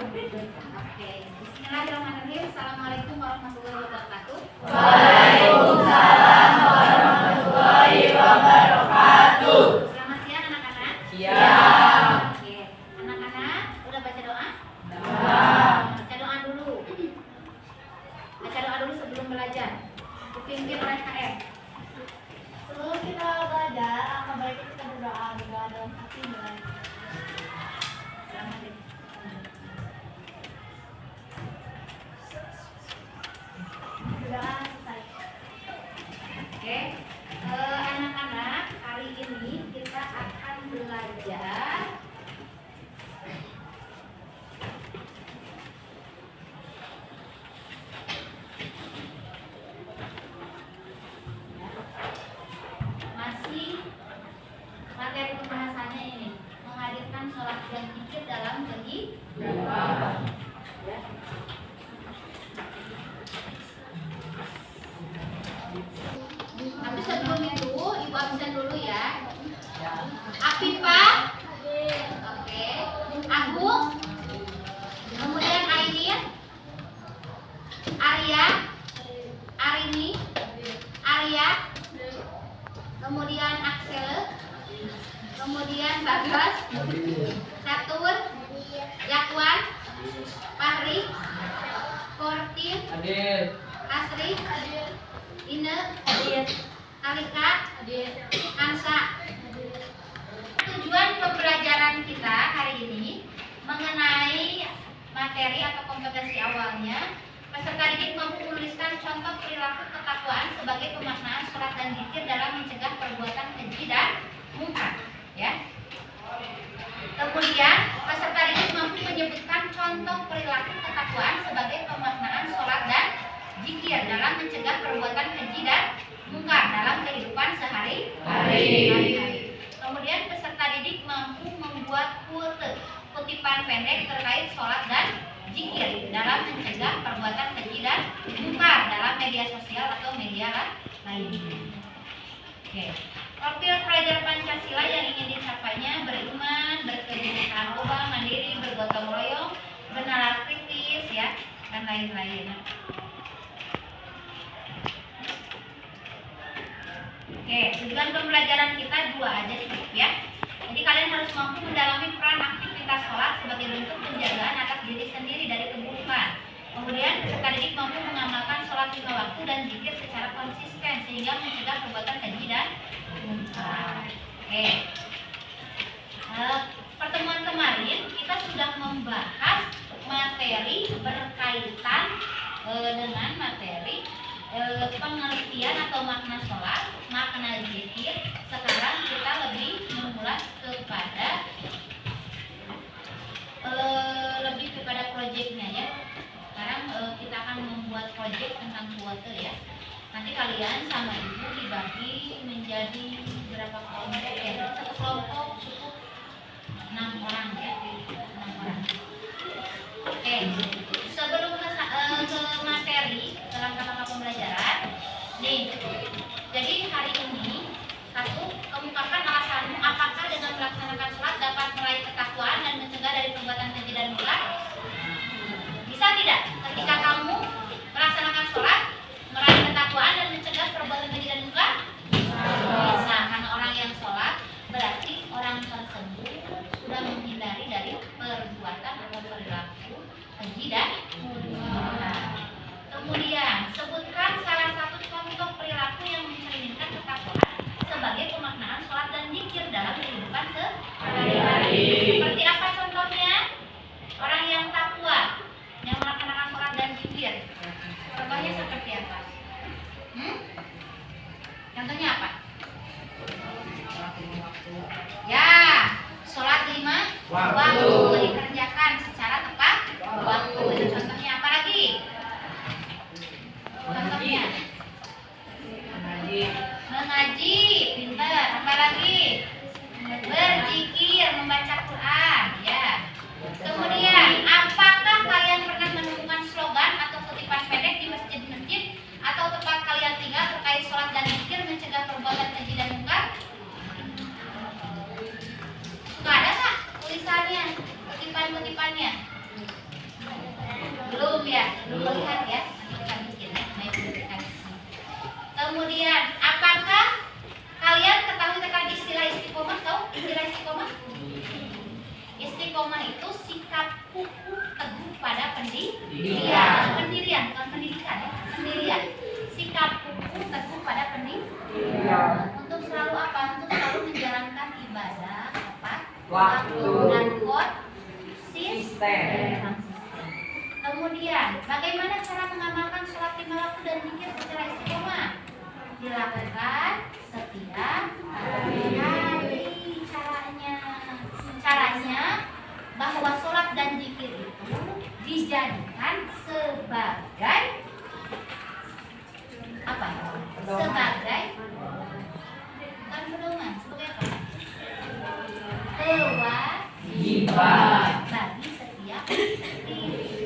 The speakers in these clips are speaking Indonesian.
Oke, bismillahirrahmanirrahim. Assalamualaikum warahmatullahi wabarakatuh. Waalaikumsalam warahmatullahi wabarakatuh. Selamat siang anak-anak. Siang. Oke, anak-anak udah baca doa? Sudah. Baca doa dulu. Baca doa dulu sebelum belajar. Dipimpin oleh KM. Sebelum kita belajar, alangkah baiknya kita berdoa dalam hati mulai. Selamat deh. Berdoa selesai. Oke, anak-anak, hari ini kita akan belajar masih materi pembahasannya ini menghadirkan sholat dan zikir dalam kehidupan. Ya. Tapi sebelum itu, ibu absen dulu ya. Afifah, oke. Agung, kemudian Ainin, Arya, Arini, Arya, kemudian Axel, kemudian Bagas, Satur, Yakwan, Fahri, Kortin, Asri, Ine, Alika, Ansa. Tujuan pembelajaran kita hari ini mengenai materi atau kompetensi awalnya. Peserta didik mampu menuliskan contoh perilaku ketakwaan sebagai pemaknaan sholat dan zikir dalam mencegah perbuatan keji dan munkar. Ya. Kemudian peserta didik mampu menyebutkan contoh perilaku ketakwaan sebagai pemaknaan sholat dan zikir dalam mencegah perbuatan keji dan munkar dalam kehidupan sehari-hari. Kemudian peserta didik mampu membuat kutipan pendek terkait sholat dan zikir dalam mencegah perbuatan keji dan munkar dalam media sosial atau media lainnya. Oke. Profil pelajar Pancasila yang ingin dicapainya beriman, berkebinekaan lomba, mandiri, bergotong royong, bernalar kritis, ya, dan lain-lain. Oke, tujuan pembelajaran kita dua aja cukup ya. Jadi kalian harus mampu mendalami peran aktivitas sholat sebagai bentuk penjagaan atas diri sendiri dari keburukan. Kemudian peserta didik mampu mengamalkan sholat 5 waktu dan zikir secara konsisten sehingga mencegah perbuatan keji dan munkar. Oke. Pertemuan kemarin kita sudah membahas materi berkaitan dengan materi pengertian atau makna sholat, makna zikir. Sekarang kita lebih mengulas kepada proyeknya ya. Sekarang kita akan membuat proyek tentang kuota ya. Nanti kalian sama ibu dibagi menjadi berapa kelompok ya? Satu kelompok cukup 6 orang ya, 6 orang. Oke, sebelum ke materi langkah-langkah pembelajaran, nih. Jadi hari ini satu, kemukakan alasanmu apakah dengan melaksanakan sholat dapat meraih ketakwaan dan mencegah dari perbuatan keji dan munkar? Bisa tidak? Ketika kamu melaksanakan sholat, meraih ketakwaan dan mencegah perbuatan keji dan munkar? Bisa, karena orang yang sholat berarti orang tersebut sudah menghindari dari perbuatan atau perilaku keji dan munkar. Kemudian sebutkan salah satu contoh perilaku yang mencerminkan ketakwaan sebagai pemaknaan sholat dan zikir dalam kehidupan sehari-hari. Seperti apa contohnya? Orang yang takwa, yang melaksanakan sholat dan zikir. Contohnya seperti apa? Contohnya apa? Ya, sholat 5 waktu dikerjakan secara tepat waktu. Itu contohnya. Apa lagi? Contohnya mengaji, pintar. Apa lagi? Berzikir, membaca Quran ya. Kemudian apakah kalian pernah menemukan slogan atau kutipan pendek di masjid-masjid atau tempat kalian tinggal terkait sholat dan zikir mencegah perbuatan keji dan munkar? Suka ada nggak tulisannya, kutipan-kutipannya? Belum ya, belum lihat ya. Nanti kita bikin ya. Baik, kita bikin. Kemudian, apakah kalian ketahui tentang istilah istiqomah? Tahu istilah istiqomah? Istiqomah itu sikap kukuh teguh pada pendirian. Pendirian, bukan pendidikan ya. Pendirian. Sikap kukuh teguh pada pendirian. Untuk selalu apa? Untuk selalu menjalankan ibadah tepat waktu dan konsisten. Kemudian, bagaimana cara mengamalkan sholat 5 waktu dan zikir secara istiqomah? Dilakukan setiap hari. Caranya bahwa sholat dan zikir itu dijadikan sebagai apa? Sebagai bukan pedoman, sebagai apa? Kewajiban bagi setiap diri.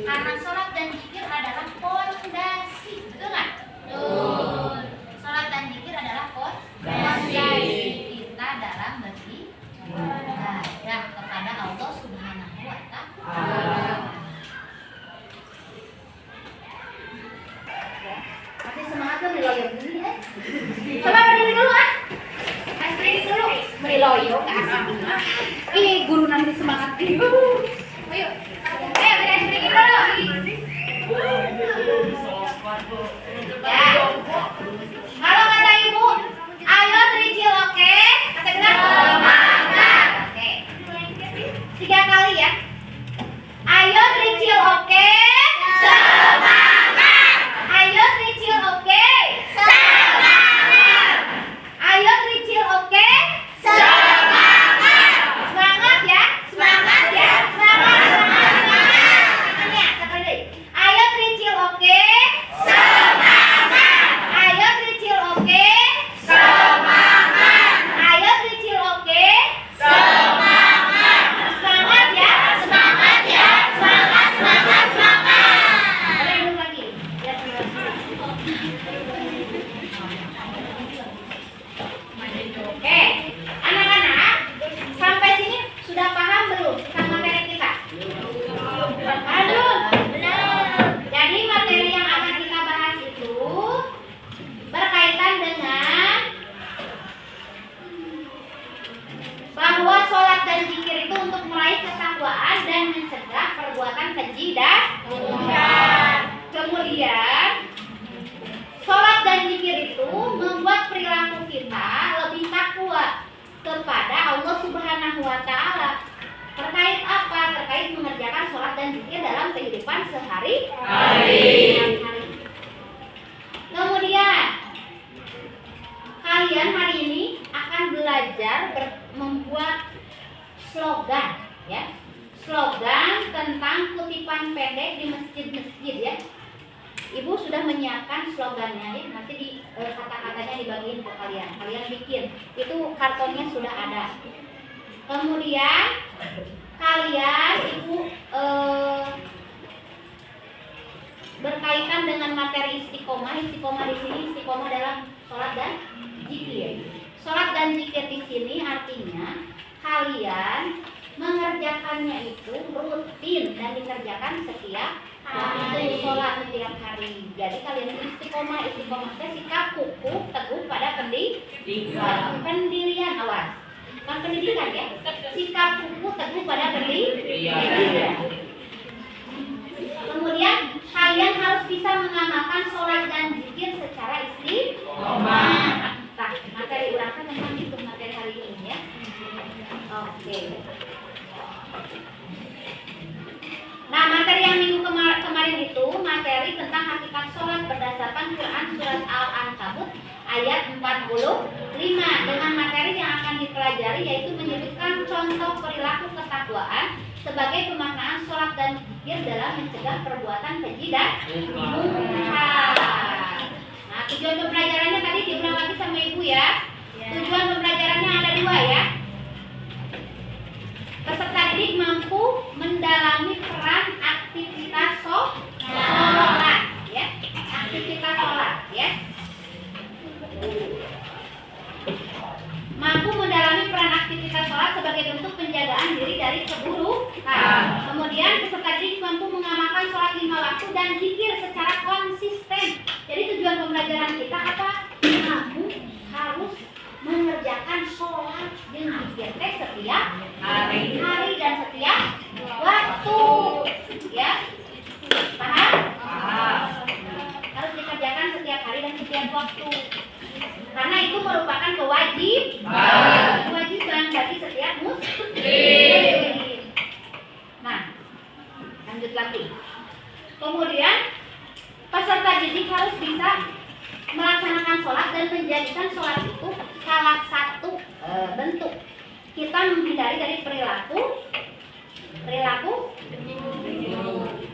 Karena sholat dan zikir adalah fondasi, betul nggak? Betul. Sholat dan zikir adalah fondasi kita dalam beribadah kepada Allah Subhanahu wa Ta'ala. Masih semangat tuh meloyo gini ya. Coba berdiri dulu ah. Berdiri dulu. Meloyo ke asal. Ih, guru nanti semangat ini. Ayo. Ayo berdiri dulu. Ya. Kalau kata ibu, ayo tricil oke. Kata dengar. Semangat. Oke. 3 kali ya. Ayo tricil oke. Semangat. Ayo tricil oke. Semangat. Ayo tricil oke. Semangat. Semangat ya. Semangat ya. Semangat. Semangat. Sekali lagi. Ayo tricil oke. Semangat. Ayo tricil oke. Semangat. Ayo tricil oke. Semangat. Semangat ya. Semangat ya. Semangat. Semangat. Semangat. Ulang lagi. Ya, oke, anak-anak, sampai sini sudah paham belum tentang materi kita? Paham belum? Jadi materi yang akan kita bahas itu berkaitan dengan bahwa sholat dan zikir itu untuk meraih ketakwaan dan mencegah perbuatan keji dan mungkar. Kemudian sholat dan zikir itu membuat perilaku kita lebih takwa kepada Allah Subhanahu wa Ta'ala. Terkait apa? Terkait mengerjakan sholat dan zikir dalam kehidupan sehari-hari. Kemudian kalian hari ini akan belajar membuat slogan ya. Slogan tentang kutipan pendek di masjid-masjid ya. Ibu sudah menyiapkan slogannya ya. Nanti di kata-katanya dibagiin ke kalian. Kalian bikin. Itu kartonnya sudah ada. Kemudian kalian ibu berkaitan dengan materi istiqomah. Istiqomah di sini istiqomah dalam sholat dan zikir. Sholat dan zikir di sini artinya kalian mengerjakannya itu rutin dan dikerjakan setiap hari. Sholat setiap hari. Jadi kalian istiqomah. Istiqomahnya sikap kukuh teguh pada pendirian. Awas, bukan pendidikan ya. Sikap kukuh teguh pada pendirian. Kemudian kalian harus bisa mengamalkan sholat dan zikir secara istiqomah. Nah, materi urangkan tentang itu materi hari ini ya. Oke. Nah, materi yang minggu kemarin itu materi tentang hakikat sholat berdasarkan Quran surat Al-Ankabut ayat 45 dengan materi yang akan dipelajari yaitu menyebutkan contoh perilaku ketakwaan sebagai pemaknaan sholat dan zikir dalam mencegah perbuatan keji dan mungkar. Nah, tujuan pembelajarannya tadi diulang lagi sama ibu ya. Tujuan pembelajarannya ada 2 ya. Peserta didik mampu mendalami peran aktivitas sholat ya. Aktivitas sholat ya. Mampu mendalami peran aktivitas sholat sebagai bentuk penjagaan diri dari keburukan. Kemudian peserta didik mampu mengamalkan sholat 5 waktu dan dan zikir secara konsisten. Jadi tujuan pembelajaran kita apa? Kamu harus mengerjakan sholat dan zikir setiap hari dan setiap waktu. Ya, paham? Harus dikerjakan setiap hari dan setiap waktu. Karena itu merupakan kewajiban bagi setiap muslim. Nah, lanjut lagi. Kemudian peserta didik harus bisa melaksanakan sholat dan menjadikan sholat itu salah satu bentuk kita menghindari dari perilaku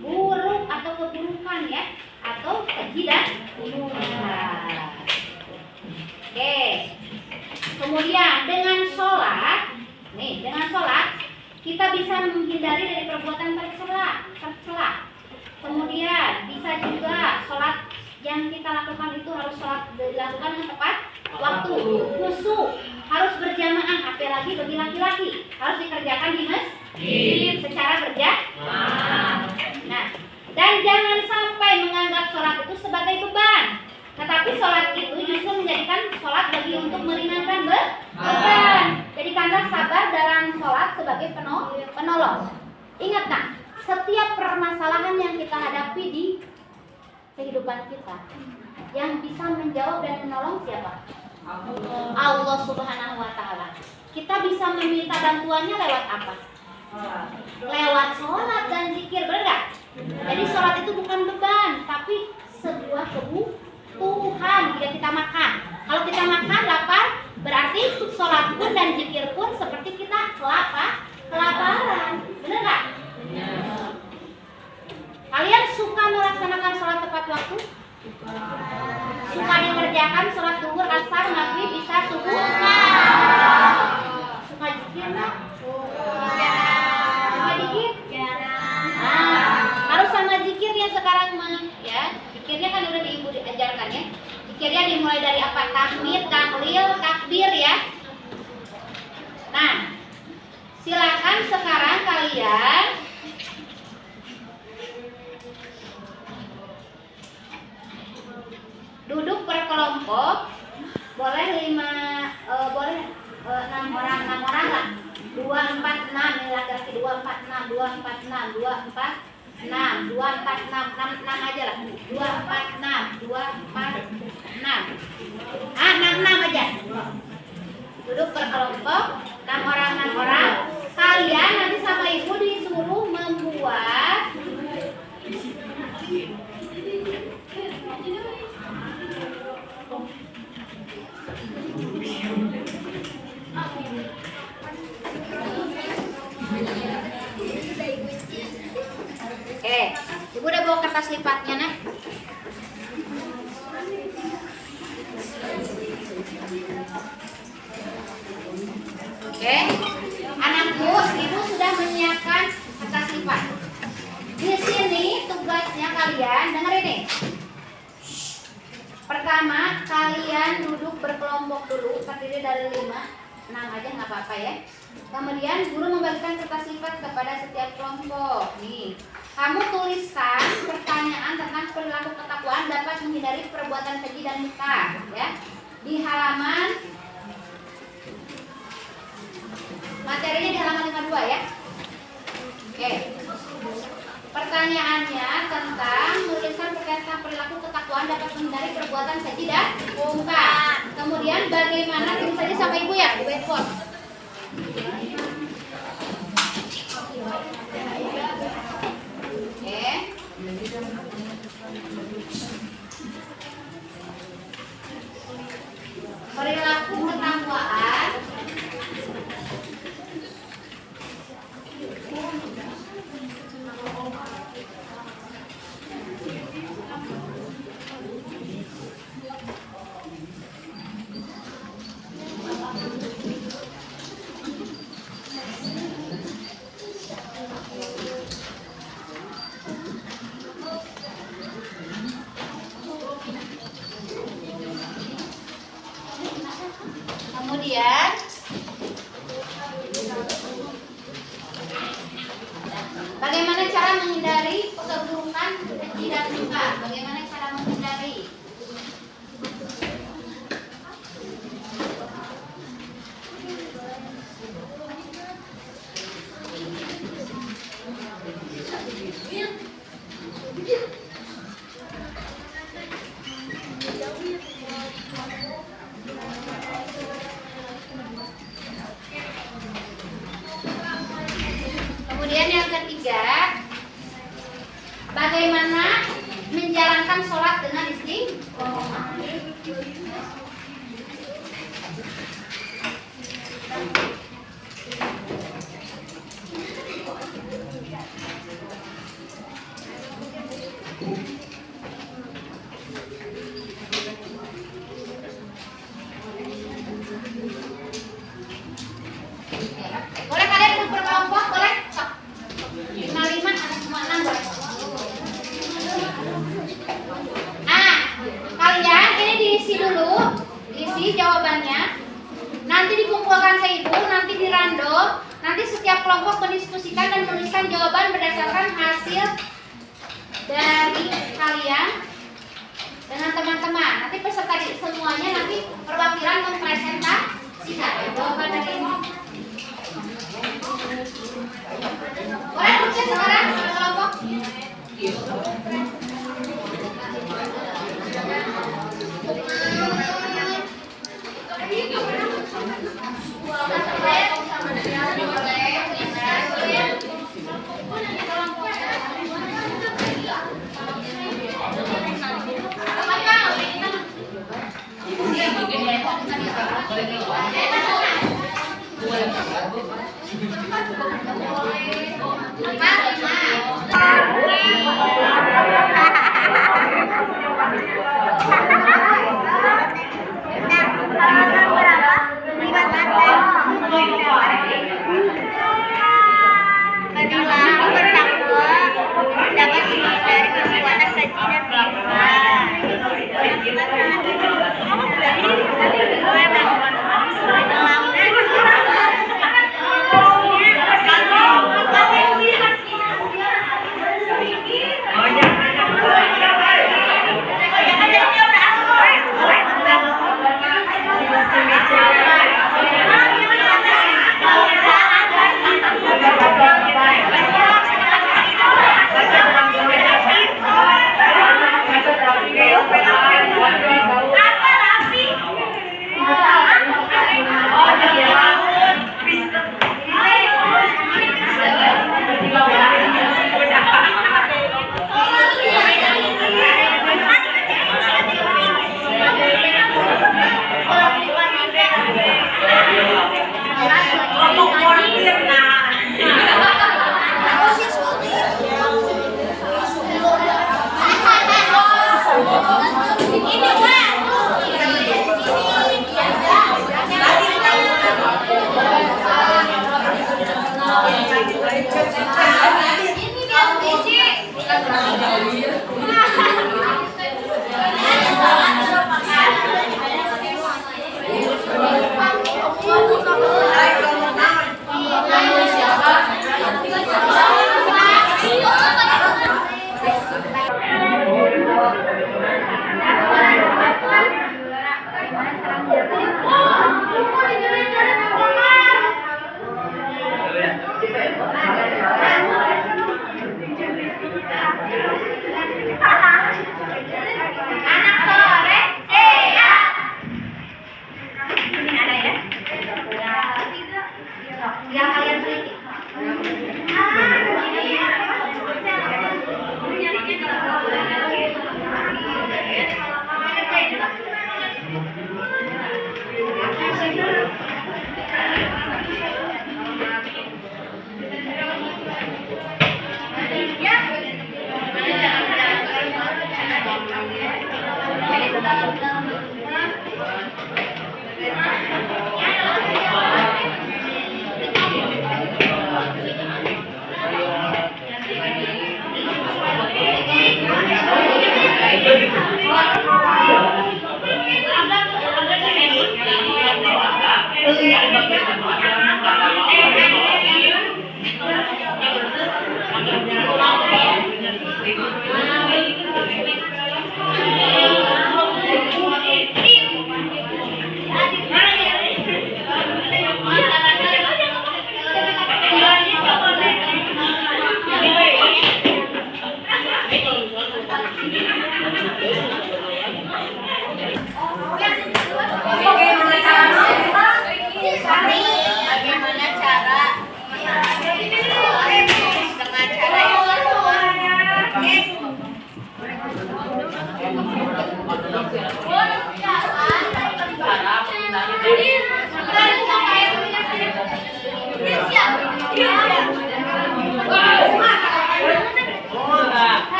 buruk atau keburukan ya, atau keji dan munkar. Oke. Kemudian dengan sholat kita bisa menghindari dari perbuatan tercela. Kemudian bisa juga sholat yang kita lakukan itu harus sholat dilakukan dengan tepat waktu, khusyuk, harus berjamaah, apalagi bagi laki-laki harus dikerjakan di masjid secara berjamaah. Nah, dan jangan sampai menganggap sholat itu sebagai beban, tetapi sholat itu justru menjadikan sholat bagi untuk meringankan beban. Jadikanlah sabar dalam sholat sebagai penolong. Ingat nak, setiap permasalahan yang kita hadapi di kehidupan kita, yang bisa menjawab dan menolong siapa? Allah Subhanahu wa Ta'ala. Kita bisa meminta bantuannya lewat apa? Lewat sholat dan zikir, benar nggak? Jadi sholat itu bukan beban, tapi sebuah kebutuhan jika kita makan. Kalau kita makan lapar, berarti sholat pun dan zikir pun seperti kita kelaparan, benar nggak? Kalian suka melaksanakan sholat tepat waktu? Suka dikerjakan sholat zuhur, asar, maghrib, isya, subuh? Suka zikir nggak? Suka zikir? Harus sama zikirnya sekarang mah, ya. Zikirnya kan udah ibu diajarkan ya. Zikirnya dimulai dari apa? Tahmid, tahlil, takbir ya. Nah, silakan sekarang kalian duduk berkelompok, boleh 6 orang lah. 2, 4, 6, ini laki-laki 2, 4, 6, 2, 4, 6, 2, 4, 6, 2, 4, 6, 6 aja lah. 2, 4, 6, 2, 4, 6. 6 aja. Duduk berkelompok, 6 orang. Kalian nanti sama ibu disuruh membuat ibu udah bawa kertas lipatnya nak. Anakku, ibu sudah menyiapkan kertas lipat. Di sini tugasnya kalian dengerin nih. Pertama, kalian duduk berkelompok dulu, terdiri dari 5, 6 aja nggak apa-apa ya. Kemudian guru membagikan kertas lipat kepada setiap kelompok. Nih, kamu tuliskan pertanyaan tentang perilaku ketakwaan dapat menghindari perbuatan keji dan munkar ya. Di halaman materinya di halaman 52 ya. Oke. Pertanyaannya tentang menuliskan tentang perilaku ketakwaan dapat menghindari perbuatan keji dan munkar. Kemudian bagaimana, tulis saja sama ibu ya di whiteboard. Oke. Perilaku ketakwaan kemudian bagaimana cara menghindari keburukan misalkan tidak suka, bagaimana cara menghindari? Kemudian yang ketiga, bagaimana menjalankan sholat dengan istiqomah? Boleh kalian duduk berkelompok, boleh? 55 atau 56 boleh. Kalian ini diisi dulu, diisi jawabannya. Nanti dikumpulkan ke ibu, nanti dirandom. Nanti setiap kelompok mendiskusikan dan menuliskan jawaban berdasarkan hasil dari kalian dengan teman-teman. Nanti peserta semuanya nanti perwakilan mempresentasikan jawaban dari ini. Boleh ujian sekarang kelompok? Yang kalian teliti. Thank you.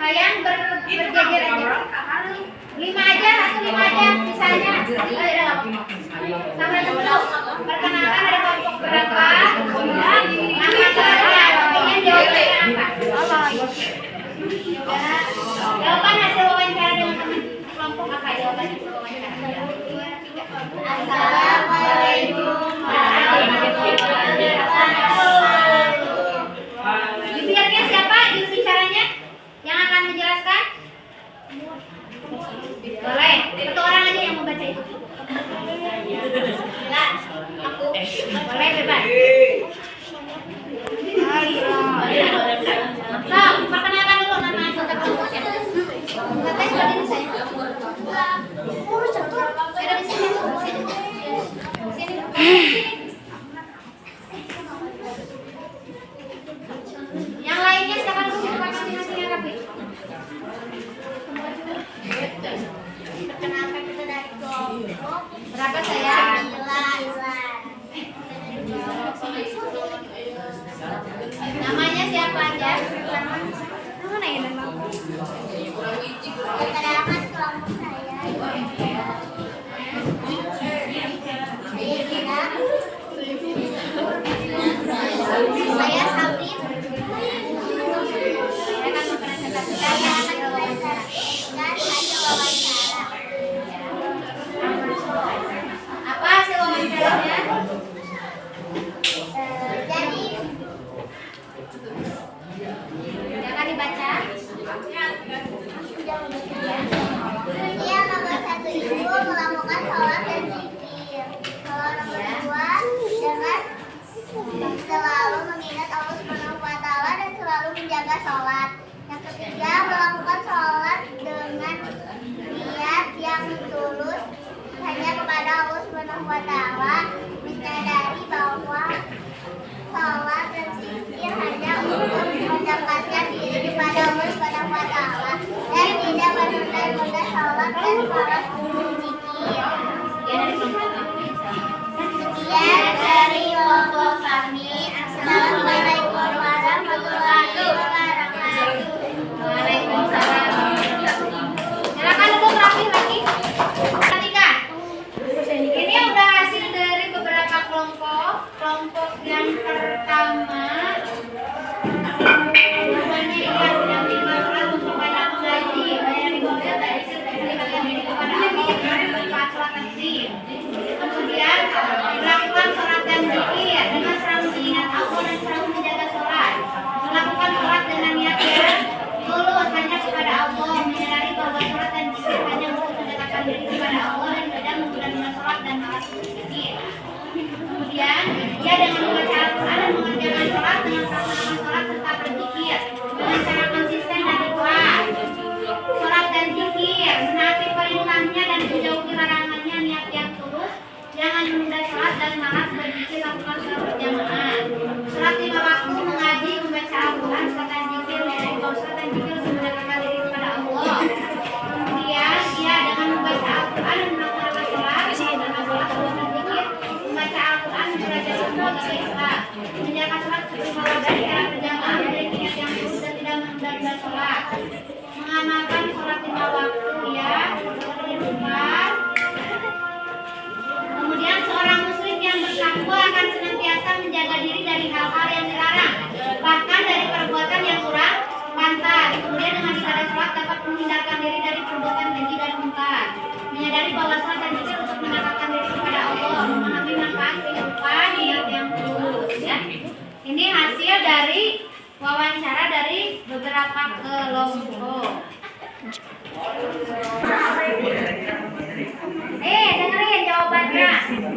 Kalian berjejer aja. 5 aja, atau 5 aja, sisanya. Sampai dulu. Perkenalkan ada kelompok berapa? Nama saya, ingin jawabannya apa? Jawaban hasil wawancara dengan teman kelompok apa? Jawaban hasil wawancara. Assalamualaikum warahmatullahi wabarakatuh. Jubirnya siapa? Juru bicaranya yang akan menjelaskan? Boleh, satu orang aja yang membaca itu. Enggak, aku. Boleh bebas. So, perkenalkan dulu nama anggota kelompoknya. Katanya seperti ini saya. Ada di sini. Yang lainnya silakan dulu masing-masing yang rapi. Perkenalkan kita dari kelompok berapa saya? 9. Namanya siapa aja? Mana ya nama? Perkenalkan kelompok saya. Ketiga, melakukan sholat dengan niat yang tulus hanya kepada Allah Subhanahu wa Ta'ala, menyadari bahwa sholat dan zikir hanya untuk mendekatkan diri kepada Allah Subhanahu wa Ta'ala dan tidak menunda-nunda sholat dan malas berzikir. Sekian dari kelompok kami. Assalamualaikum warahmatullahi wabarakatuh. Waalaikumsalam. Silakan duduk rapi lagi. Perhatikan. Ini udah hasil dari beberapa kelompok. Kelompok yang pertama, jawabannya iya, tidak menerima sholat untuk banyak gaji, bayar ibadah dari kalian ini kepada Allah, bermanfaat sholat tasbih. Kemudian melakukan sholat dan zikir dengan selalu mengingat Allah dan selalu menjaga sholat. Melakukan sholat dengan niat yang tulus hanya kepada Allah, menyadari bahwa sholat dan zikir hanya untuk mendekatkan diri kepada Allah dan tidak menggunakan sholat dan malas berzikir. Kemudian dia dengan membaca Al-Quran dan mengerjakan sholat dengan melaksanakan sholat serta berzikir dengan cara konsisten dan ikhlas. Sholat dan zikir menaati perintahnya dan menjauhi larangannya, niat yang tulus, jangan menunda sholat dan malas berzikir, lakukan sholat berjamaah. Sholat 5 waktu, mengaji, membaca Al-Quran, sholat dan zikir, menyadari bahwa sholat dan zikir untuk mendekatkan diri kepada Allah. Kemudian dia dengan membaca Al-Quran dan melaksanakan sholat, menjalankan sholat dan zikir, membaca Al-Quran, belajar semua dari Islam, menjalankan sholat seperti waktu secara berjamaah, dari niat yang tulus dan tidak menunda sholat, mengamalkan sholat 5 waktu ya, seperti depan. Kemudian seorang muslim yang bertakwa akan senantiasa menjaga diri dari hal-hal yang dilarang, bahkan dari perbuatan yang kurang pantas. Kemudian dengan ibadah sholat dapat menghindarkan diri dari perbuatan keji dan munkar, menyadari bahwa sholat dan zikir untuk mendekatkan diri kepada Allah, memahami manfaat kehidupan, niat yang tulus. Ya. Ini hasil dari wawancara dari beberapa kelompok. Dengerin jawabannya.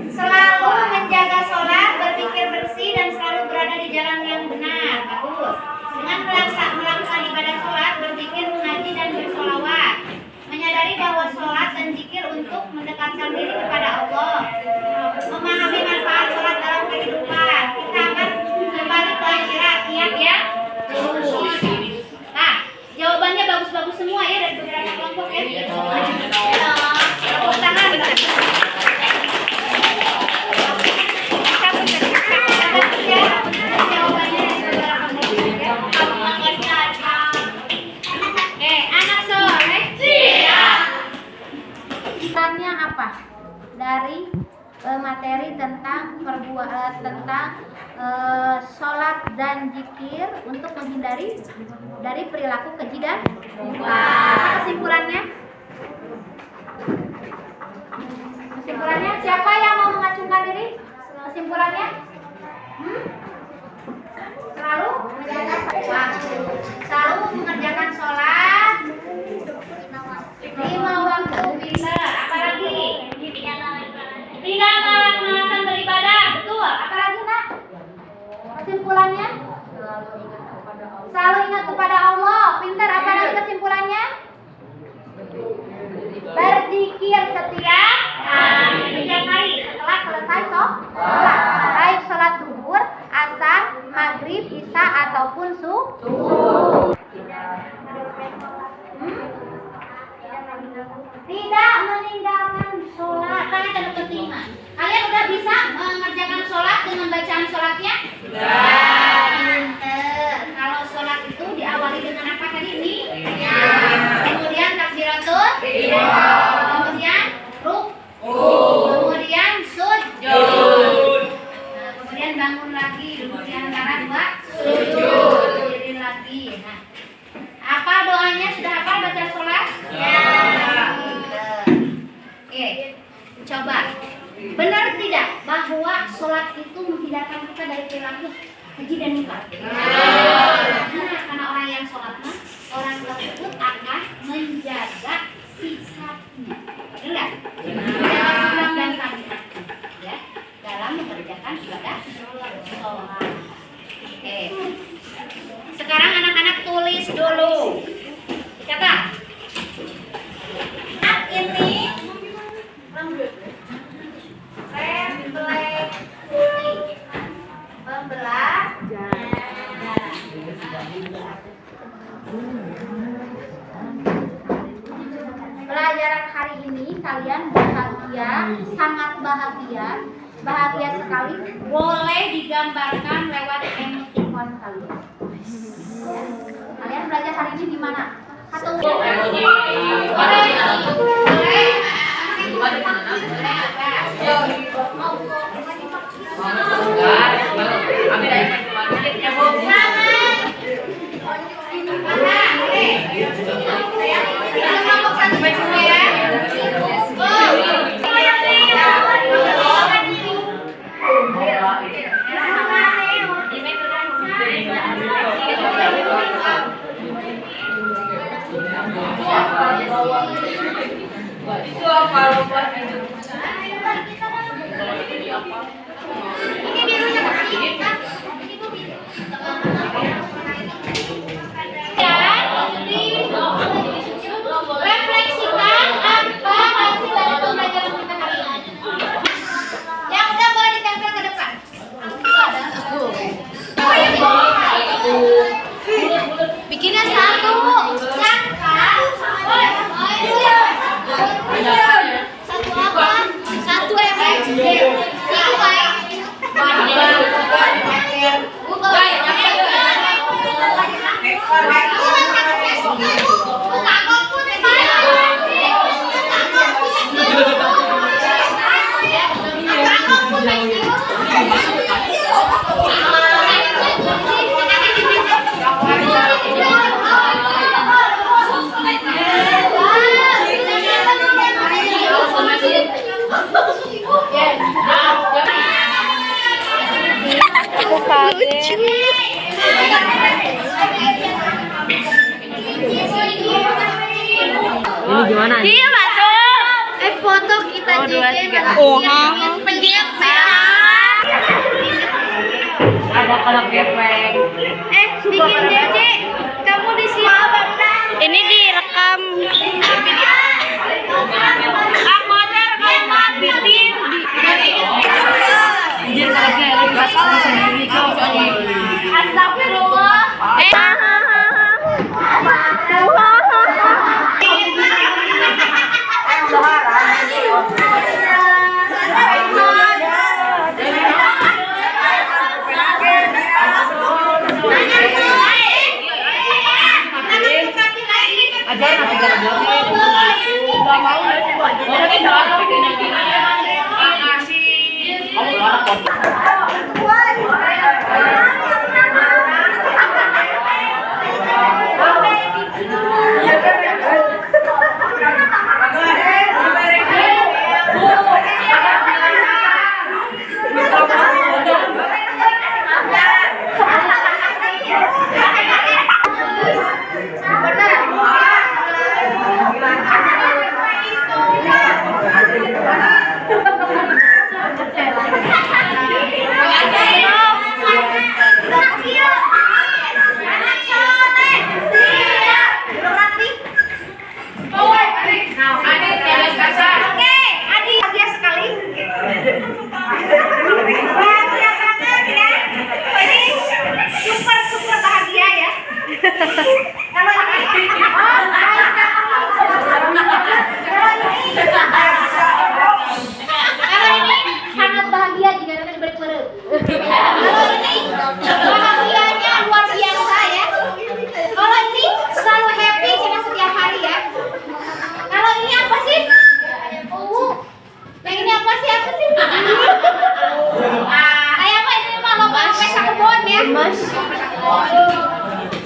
Selalu menjaga sholat, berpikir bersih, dan selalu berada di jalan yang benar. Bagus. Dengan melakukan ibadah sholat, berpikir, mengaji, dan bersolawat. Menyadari bahwa sholat dan zikir untuk mendekatkan diri kepada Allah. Memahami manfaat sholat dalam kehidupan. Kita akan kembali ke akhirat, niat ya. Nah, jawabannya bagus-bagus semua ya dari beberapa kelompok ya. Tepuk tangan. Jawabannya dari beberapa kelompok ya. Oke, anak soleh. Siap. Perannya apa? Dari materi tentang sholat dan zikir untuk menghindari dari perilaku keji dan munkar. Apa kesimpulannya? Kesimpulannya siapa yang mau mengacungkan diri? Kesimpulannya? Selalu menjaga waktu, selalu mengerjakan sholat 5 waktu pintar. Apalagi? Tidak malas-malasan beribadah. Betul. Apalagi nak? Kesimpulannya? Selalu ingat kepada Allah. Pintar. Apalagi kesimpulannya? Berzikir setiap hari setelah selesai sholat, baik sholat zuhur, asar, maghrib, isya ataupun subuh. Tidak meninggalkan sholat. Kalian ada keterima. Kalian udah bisa mengerjakan sholat dengan bacaan sholatnya? Pinter. Kalau sholat itu diawali dengan apa tadi nih? Kemudian takbiratul, kemudian kemudian sujud. Nah, kemudian bangun lagi, duduk di antara dua sujud, berdiri lagi. Nah, apa doanya? Sudah hafal baca sholat? Ya. Oke, coba. Benar tidak bahwa sholat itu menghindarkan kita dari perilaku keji dan munkar? Nah, karena orang yang sholat orang tersebut akan menjaga sikapnya. Benar? Menjaga sikap dan tabiat ya dalam mengerjakan ibadah sholat. Oke. Sekarang anak-anak tulis dulu. Pelajaran hari ini kalian bahagia, sangat bahagia, bahagia sekali. Boleh digambarkan lewat emoticon kalian. Ya. Kalian belajar hari ini di mana? Satu. Refleksikan apa hasil dari pembelajaran kita hari ini. Yang udah boleh ditempel ke depan. Bikinnya satu. Satu apa? Satu yang Ini gimana? Iya, Pak. Foto kita JJ. Oh, penjep ada kolak gepeng. bikin JJ. Kamu di sini. Ini direkam. Izin kolaknya lagi pasang sendiri Astagfirullah. Bahagianya luar biasa ya. Kalau ini selalu happy cuma setiap hari ya. Kalau ini apa sih? Yang ini apa sih? Kayak apa ini mah lomba pesak kebun ya.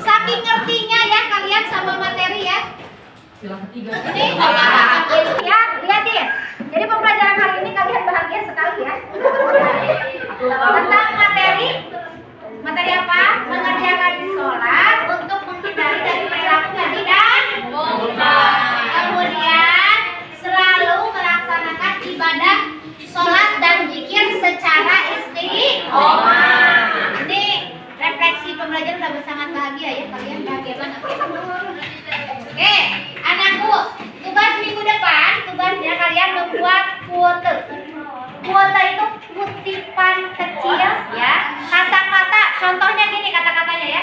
Saking ngertinya ya kalian sama materi ya. Ini ya, lihatin. Jadi pembelajaran hari ini kalian bahagia sekali ya. Tentang materi apa? Mengerjakan sholat untuk menghindari dari perilaku yang tidak kemudian selalu melaksanakan ibadah sholat dan zikir secara istiqomah. Ini refleksi pembelajaran sudah sangat bahagia ya, kalian bahagia banget ya. Oke, anakku, tugas minggu depan tugasnya kalian membuat quote. Quote itu kutipan kecil ya, kata-kata, contohnya gini kata-katanya ya.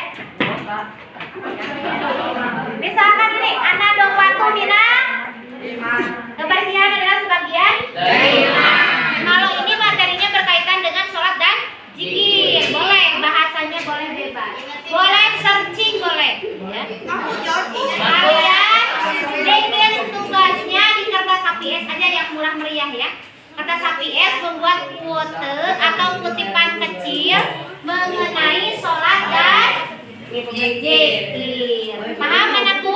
Misalkan ini ana dong waktu mina kebersihan adalah sebagian dari iman. Kalau ini materinya berkaitan dengan sholat dan zikir, boleh bahasanya boleh bebas, boleh searching boleh. Ya. Kalian bikin tugasnya di kertas HPS aja yang murah meriah ya. Kertas HPS membuat quote atau kutipan kecil mengenai sholat dan zikir. Paham anakku?